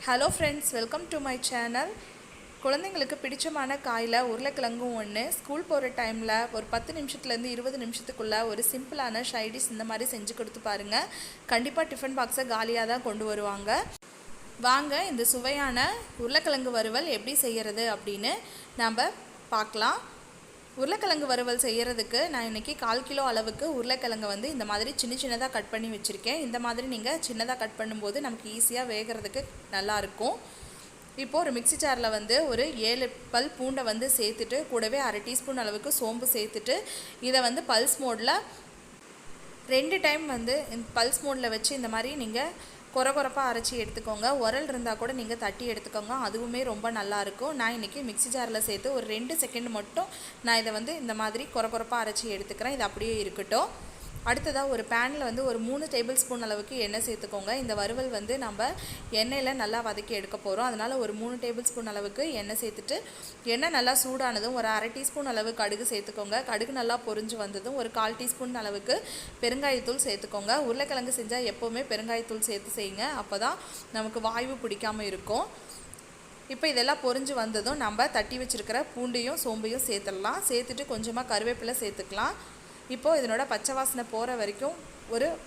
Hello friends, welcome to my channel. குழந்தைங்களுக்கு பிடிச்சமான காயில உருளைக்கிழங்கும் ஒன்று ஸ்கூல் போகிற டைமில் ஒரு 10 நிமிஷத்துலேருந்து 20 நிமிஷத்துக்குள்ளே ஒரு சிம்பிளான ஷைடிஷ் இந்த மாதிரி செஞ்சு கொடுத்து பாருங்கள். கண்டிப்பாக டிஃபன் பாக்ஸை காலியாக தான் கொண்டு வருவாங்க. வாங்க இந்த சுவையான உருளைக்கிழங்கு வறுவல் எப்படி செய்கிறது அப்படின்னு நாம் பார்க்கலாம். உருளைக்கிழங்கு வறுவல் செய்கிறதுக்கு நான் இன்றைக்கி 1/4 கிலோ அளவுக்கு உருளைக்கிழங்கு இந்த மாதிரி சின்னதாக கட் பண்ணி வச்சுருக்கேன். இந்த மாதிரி நீங்கள் சின்னதாக கட் பண்ணும்போது நமக்கு ஈஸியாக வேகிறதுக்கு நல்லாயிருக்கும். இப்போது ஒரு மிக்ஸி ஜாரில் ஒரு 7 பல் பூண்டை சேர்த்துட்டு கூடவே 1/2 டீஸ்பூன் அளவுக்கு சோம்பு சேர்த்துட்டு இதை பல்ஸ் மோடில் 2 டைம் பல்ஸ் மோடில் வச்சு இந்த மாதிரி நீங்கள் கொரகொரப்பாக அரைச்சி எடுத்துக்கோங்க. உரல் இருந்தால் கூட நீங்கள் தட்டி எடுத்துக்கோங்க, அதுவுமே ரொம்ப நல்லாயிருக்கும். நான் இன்றைக்கி மிக்ஸி ஜாரில் சேர்த்து ஒரு 2 செகண்ட் மட்டும் நான் இதை இந்த மாதிரி கொரகொரப்பாக அரைச்சி எடுத்துக்கிறேன். இது அப்படியே இருக்கட்டும். அடுத்ததாக ஒரு பேனில் ஒரு 3 டேபிள் ஸ்பூன் அளவுக்கு எண்ணெய் சேர்த்துக்கோங்க. இந்த வறுவல் நம்ம எண்ணெயில் நல்லா வதக்கி எடுக்க போகிறோம். அதனால் ஒரு 3 டேபிள் ஸ்பூன் அளவுக்கு எண்ணெய் சேர்த்துட்டு எண்ணெய் நல்லா சூடானதும் ஒரு 1/2 டீஸ்பூன் அளவு கடுகு சேர்த்துக்கோங்க. கடுகு நல்லா பொரிஞ்சு வந்ததும் ஒரு 1/4 டீஸ்பூன் அளவுக்கு பெருங்காயத்தூள் சேர்த்துக்கோங்க. உருளைக்கிழங்கு செஞ்சால் எப்போவுமே பெருங்காயத்தூள் சேர்த்து செய்யுங்க, அப்போ தான் நமக்கு வாய்வு பிடிக்காமல் இருக்கும். இப்போ இதெல்லாம் பொரிஞ்சு வந்ததும் நம்ம தட்டி வச்சுருக்கிற பூண்டையும் சோம்பையும் சேர்த்துடலாம். சேர்த்துட்டு கொஞ்சமாக கருவேப்பிலை சேர்த்துக்கலாம். இப்போது இதனோட பச்சை வாசனை போகிற வரைக்கும்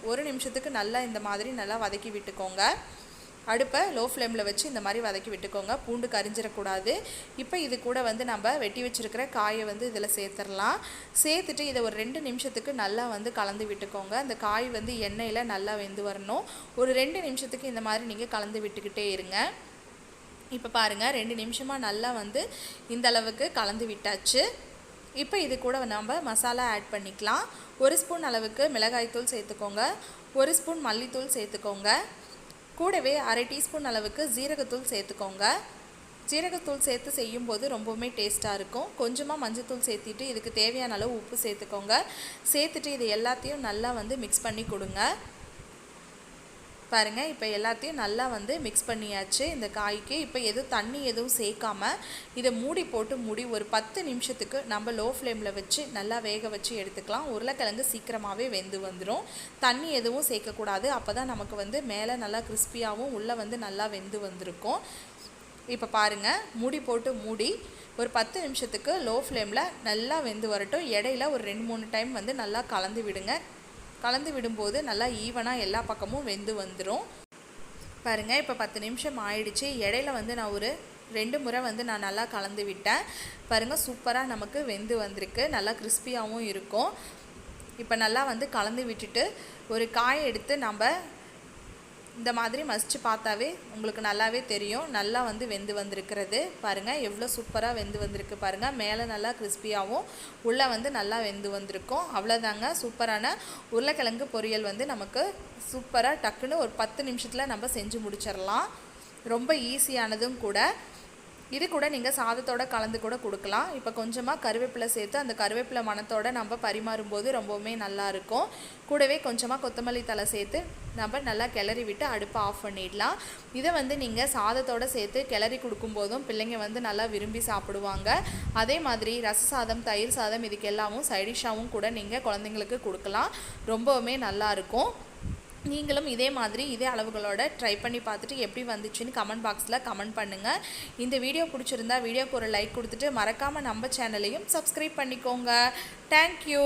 ஒரு நிமிஷத்துக்கு நல்லா இந்த மாதிரி நல்லா வதக்கி விட்டுக்கோங்க. அடுப்பை லோ ஃப்ளேமில் வச்சு இந்த மாதிரி வதக்கி விட்டுக்கோங்க, பூண்டு கரிஞ்சிடக்கூடாது. இப்போ இது கூட நம்ம வெட்டி வச்சுருக்கிற காயை இதில் சேர்த்துடலாம். சேர்த்துட்டு இதை ஒரு 2 நிமிஷத்துக்கு நல்லா கலந்து விட்டுக்கோங்க. அந்த காய் எண்ணெயில் நல்லா வெந்து வரணும். ஒரு 2 நிமிஷத்துக்கு இந்த மாதிரி நீங்கள் கலந்து விட்டுக்கிட்டே இருங்க. இப்போ பாருங்கள், 2 நிமிஷமாக நல்லா இந்த அளவுக்கு கலந்து விட்டாச்சு. இப்போ இது கூட நம்ம மசாலா ஆட் பண்ணிக்கலாம். 1 ஸ்பூன் அளவுக்கு மிளகாய்த்தூள் சேர்த்துக்கோங்க, 1 ஸ்பூன் மல்லித்தூள் சேர்த்துக்கோங்க, கூடவே 1/2 டீஸ்பூன் அளவுக்கு ஜீரகத்தூள் சேர்த்துக்கோங்க. ஜீரகத்தூள் சேர்த்து செய்யும்போது ரொம்பவுமே டேஸ்ட்டாக இருக்கும். கொஞ்சமாக மஞ்சத்தூள் சேர்த்துட்டு இதுக்கு தேவையான அளவு உப்பு சேர்த்துக்கோங்க. சேர்த்துட்டு இது எல்லாத்தையும் நல்லா மிக்ஸ் பண்ணி கொடுங்க. பாருங்கள், இப்போ எல்லாத்தையும் நல்லா மிக்ஸ் பண்ணியாச்சு இந்த காய்க்கு. இப்போ தண்ணி எதுவும் சேர்க்காமல் இதை மூடி போட்டு ஒரு 10 நிமிஷத்துக்கு நம்ம லோ ஃப்ளேமில் வச்சு நல்லா வேக வச்சு எடுத்துக்கலாம். உருளைக்கிழங்கு சீக்கிரமாகவே வெந்து வந்துடும். தண்ணி எதுவும் சேர்க்கக்கூடாது, அப்போ தான் நமக்கு மேலே நல்லா கிறிஸ்பியாகவும் உள்ளே நல்லா வெந்து வந்திருக்கும். இப்போ பாருங்கள், மூடி போட்டு ஒரு 10 நிமிஷத்துக்கு லோ ஃப்ளேமில் நல்லா வெந்து வரட்டும். இடையில ஒரு 2-3 டைம் நல்லா கலந்து விடுங்க. கலந்து விடும்போது நல்லா ஈவனாக எல்லா பக்கமும் வெந்து வந்துடும். பாருங்கள், இப்போ 10 நிமிஷம் ஆயிடுச்சு. இடையில நான் ஒரு 2 முறை நான் நல்லா கலந்து விட்டேன். பாருங்கள், சூப்பராக நமக்கு வெந்து வந்திருக்கு, நல்லா கிறிஸ்பியாகவும் இருக்கும். இப்போ நல்லா கலந்து விட்டுட்டு ஒரு காயை எடுத்து நம்ம இந்த மாதிரி மசிச்சு பார்த்தாவே உங்களுக்கு நல்லாவே தெரியும் நல்லா வெந்து வந்திருக்கிறது. பாருங்கள், எவ்வளோ சூப்பராக வெந்து வந்திருக்கு பாருங்கள். மேலே நல்லா கிறிஸ்பியாகவும் உள்ளே நல்லா வெந்து வந்திருக்கும். அவ்வளோதாங்க, சூப்பரான உருளைக்கிழங்கு பொரியல் நமக்கு சூப்பராக டக்குன்னு ஒரு 10 நிமிஷத்தில் நம்ம செஞ்சு முடிச்சிடலாம். ரொம்ப ஈஸியானதும் கூட. இது கூட நீங்கள் சாதத்தோடு கலந்து கூட கொடுக்கலாம். இப்போ கொஞ்சமாக கருவேப்பிலை சேர்த்து அந்த கருவேப்பிலை மணத்தோடு நம்ம பரிமாறும்போது ரொம்பவுமே நல்லாயிருக்கும். கூடவே கொஞ்சமாக கொத்தமல்லி தழை சேர்த்து நம்ம நல்லா கிளறி விட்டு அடுப்பை ஆஃப் பண்ணிடலாம். இதை நீங்கள் சாதத்தோடு சேர்த்து கிளறி கொடுக்கும்போதும் பிள்ளைங்க நல்லா விரும்பி சாப்பிடுவாங்க. அதே மாதிரி ரச சாதம், தயிர் சாதம் இதுக்கு எல்லாமும் சைடிஷாகவும் கூட நீங்கள் குழந்தைங்களுக்கு கொடுக்கலாம். ரொம்பவுமே நல்லாயிருக்கும். நீங்களும் இதே மாதிரி இதே அளவுகளோட ட்ரை பண்ணி பார்த்துட்டு எப்படி வந்துச்சுன்னு கமெண்ட் பாக்ஸில் கமெண்ட் பண்ணுங்கள். இந்த வீடியோ பிடிச்சிருந்தா வீடியோக்கு ஒரு லைக் கொடுத்துட்டு மறக்காமல் நம்ம சேனலையும் சப்ஸ்கிரைப் பண்ணிக்கோங்க. தேங்க்யூ.